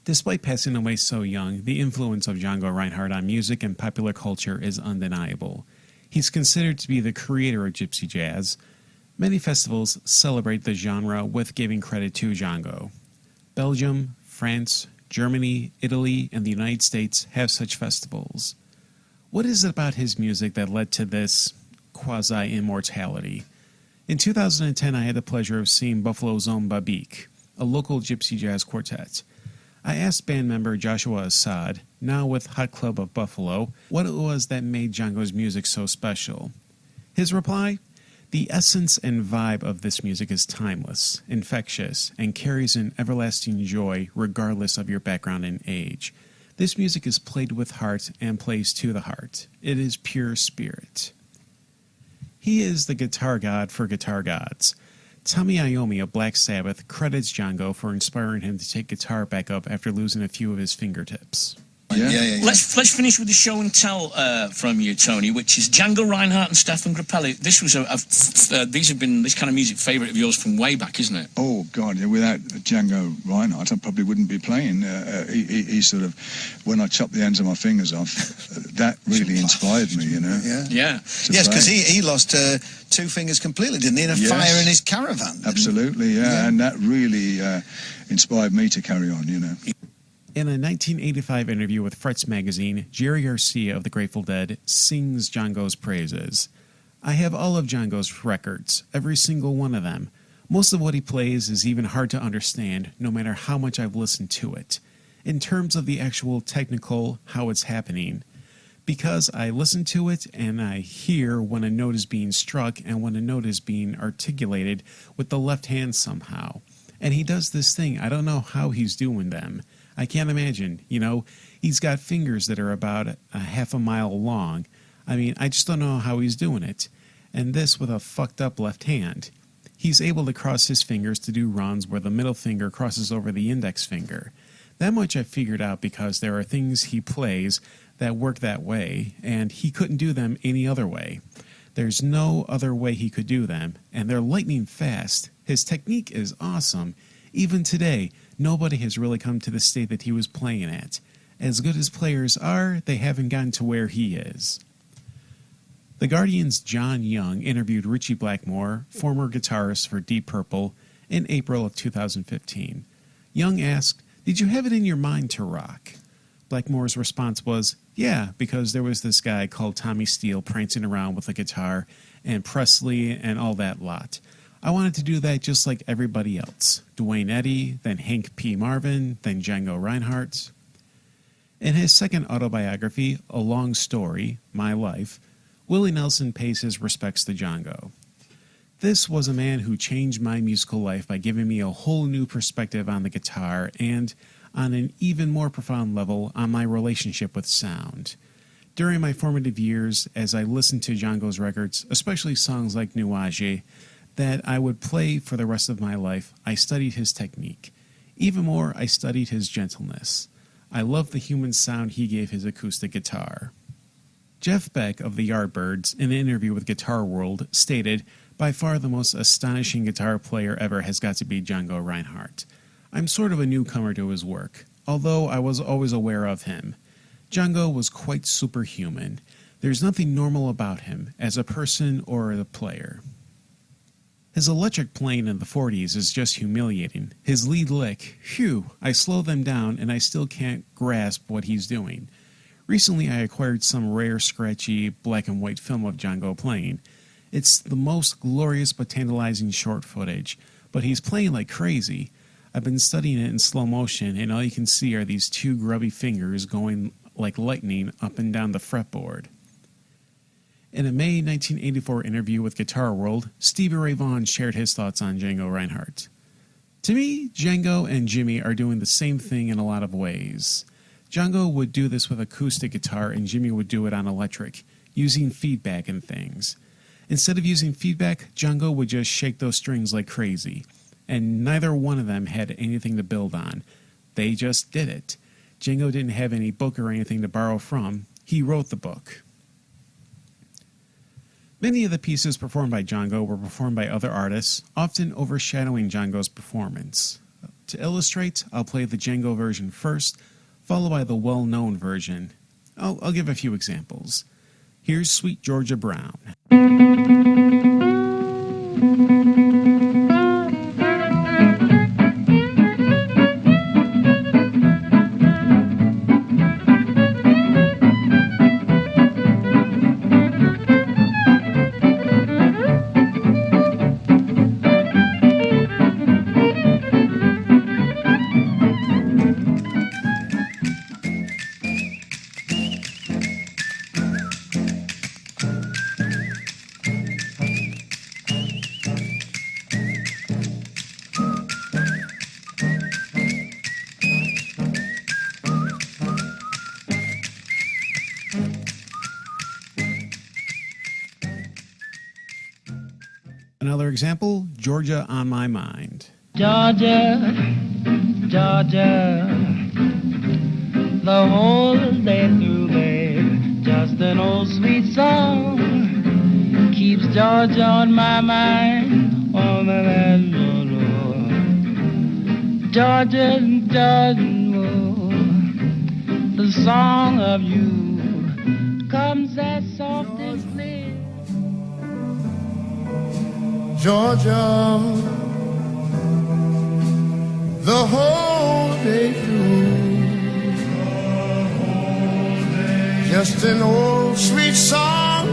Despite passing away so young, the influence of Django Reinhardt on music and popular culture is undeniable. He's considered to be the creator of gypsy jazz. Many festivals celebrate the genre with giving credit to Django. Belgium, France, Germany, Italy, and the United States have such festivals. What is it about his music that led to this quasi-immortality? In 2010, I had the pleasure of seeing Buffalo's own Babik, a local gypsy jazz quartet. I asked band member Joshua Assad, now with Hot Club of Buffalo, what it was that made Django's music so special. His reply? The essence and vibe of this music is timeless, infectious, and carries an everlasting joy regardless of your background and age. This music is played with heart and plays to the heart. It is pure spirit. He is the guitar god for guitar gods. Tommy Iommi of Black Sabbath credits Django for inspiring him to take guitar back up after losing a few of his fingertips. Yeah. Let's finish with the show and tell from you, Tony, which is Django Reinhardt and Stefan Grappelli. This was these have been this kind of music favourite of yours from way back, isn't it? Oh God, yeah, without Django Reinhardt, I probably wouldn't be playing. He sort of, when I chopped the ends of my fingers off, that really inspired me, you know. Yeah. Yes, because he lost 2 fingers completely, didn't he? In a fire in his caravan. Absolutely, yeah, and that really inspired me to carry on, you know. In a 1985 interview with Frets magazine, Jerry Garcia of the Grateful Dead sings Django's praises. I have all of Django's records, every single one of them. Most of what he plays is even hard to understand, no matter how much I've listened to it. In terms of the actual technical, how it's happening. Because I listen to it and I hear when a note is being struck and when a note is being articulated with the left hand somehow. And he does this thing, I don't know how he's doing them. I can't imagine, he's got fingers that are about a half a mile long. I mean, I just don't know how he's doing it. And this with a fucked up left hand. He's able to cross his fingers to do runs where the middle finger crosses over the index finger. That much I figured out because there are things he plays that work that way, and he couldn't do them any other way. There's no other way he could do them, and they're lightning fast. His technique is awesome. Even today, nobody has really come to the state that he was playing at. As good as players are, they haven't gotten to where he is. The Guardian's John Young interviewed Ritchie Blackmore, former guitarist for Deep Purple, in April of 2015. Young asked, "Did you have it in your mind to rock?" Blackmore's response was, "Yeah, because there was this guy called Tommy Steele prancing around with a guitar, and Presley and all that lot. I wanted to do that just like everybody else. Duane Eddy, then Hank P. Marvin, then Django Reinhardt." In his second autobiography, A Long Story, My Life, Willie Nelson pays his respects to Django. "This was a man who changed my musical life by giving me a whole new perspective on the guitar and, on an even more profound level, on my relationship with sound. During my formative years, as I listened to Django's records, especially songs like Nuage, that I would play for the rest of my life, I studied his technique. Even more, I studied his gentleness. I loved the human sound he gave his acoustic guitar." Jeff Beck of the Yardbirds, in an interview with Guitar World, stated, "By far the most astonishing guitar player ever has got to be Django Reinhardt. I'm sort of a newcomer to his work, although I was always aware of him. Django was quite superhuman. There's nothing normal about him, as a person or a player. His electric playing in the 40s is just humiliating. His lead lick, phew, I slow them down and I still can't grasp what he's doing. Recently I acquired some rare, scratchy, black and white film of Django playing. It's the most glorious but tantalizing short footage, but he's playing like crazy. I've been studying it in slow motion, and all you can see are these 2 grubby fingers going like lightning up and down the fretboard." In a May 1984 interview with Guitar World, Stevie Ray Vaughan shared his thoughts on Django Reinhardt. "To me, Django and Jimmy are doing the same thing in a lot of ways. Django would do this with acoustic guitar and Jimmy would do it on electric. using feedback and things. Instead of using feedback, Django would just shake those strings like crazy, and neither one of them had anything to build on. They just did it. Django didn't have any book or anything to borrow from. He wrote the book. Many of the pieces performed by Django were performed by other artists, often overshadowing Django's performance. To illustrate, I'll play the Django version first, followed by the well-known version. I'll give a few examples. Here's Sweet Georgia Brown. Another example, Georgia on My Mind. Georgia, Georgia, the whole day through, babe, just an old sweet song keeps Georgia on my mind, on the land, Georgia, Georgia, the song of you comes as soft and clear. Georgia, the whole day through, just an old sweet song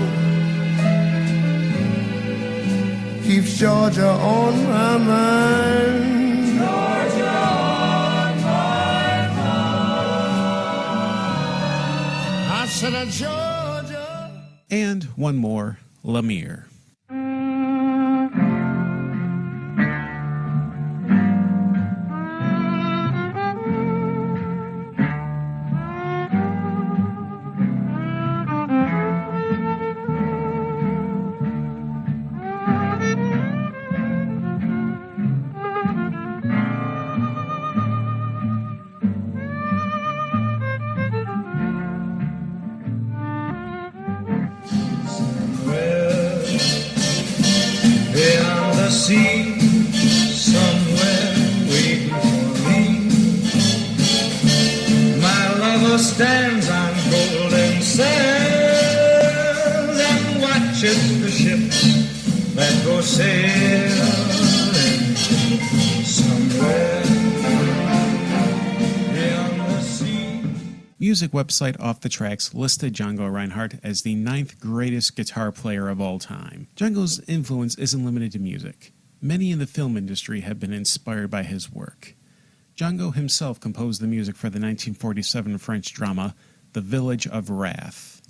keeps Georgia on my mind. Georgia on my mind. I said, Georgia. And one more, Lemire. Beyond the sea, somewhere waiting for me, my lover stands on golden sands and watches the ships that go sailing somewhere beyond the sea. Music website Off the Tracks listed Django Reinhardt as the 9th greatest guitar player of all time. Django's influence isn't limited to music. Many in the film industry have been inspired by his work. Django himself composed the music for the 1947 French drama The Village of Wrath.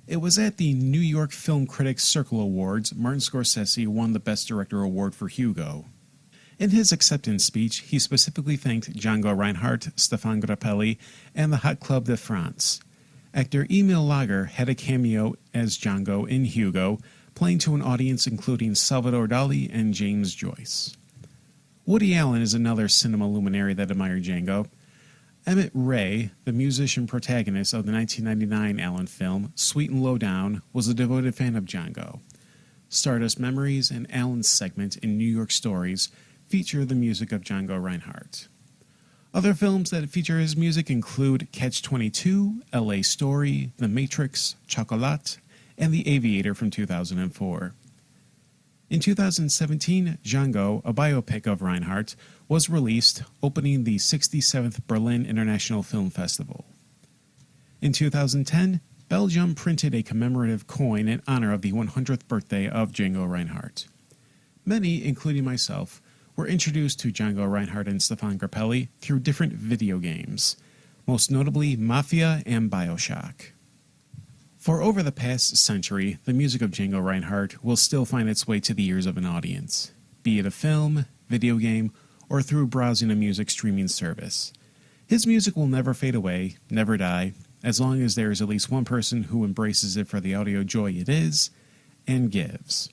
It was at the New York Film Critics Circle Awards Martin Scorsese won the Best Director award for Hugo. In his acceptance speech, he specifically thanked Django Reinhardt, Stéphane Grappelli, and the Hot Club de France. Actor Emile Lager had a cameo as Django in Hugo, playing to an audience including Salvador Dali and James Joyce. Woody Allen is another cinema luminary that admired Django. Emmett Ray, the musician protagonist of the 1999 Allen film Sweet and Low Down, was a devoted fan of Django. Stardust Memories and Allen's segment in New York Stories feature the music of Django Reinhardt. Other films that feature his music include Catch-22, L.A. Story, The Matrix, Chocolat, and The Aviator from 2004. In 2017, Django, a biopic of Reinhardt, was released, opening the 67th Berlin International Film Festival. In 2010, Belgium printed a commemorative coin in honor of the 100th birthday of Django Reinhardt. Many, including myself, were introduced to Django Reinhardt and Stéphane Grappelli through different video games, most notably Mafia and BioShock. For over the past century, the music of Django Reinhardt will still find its way to the ears of an audience, be it a film, video game, or through browsing a music streaming service. His music will never fade away, never die, as long as there is at least one person who embraces it for the audio joy it is and gives.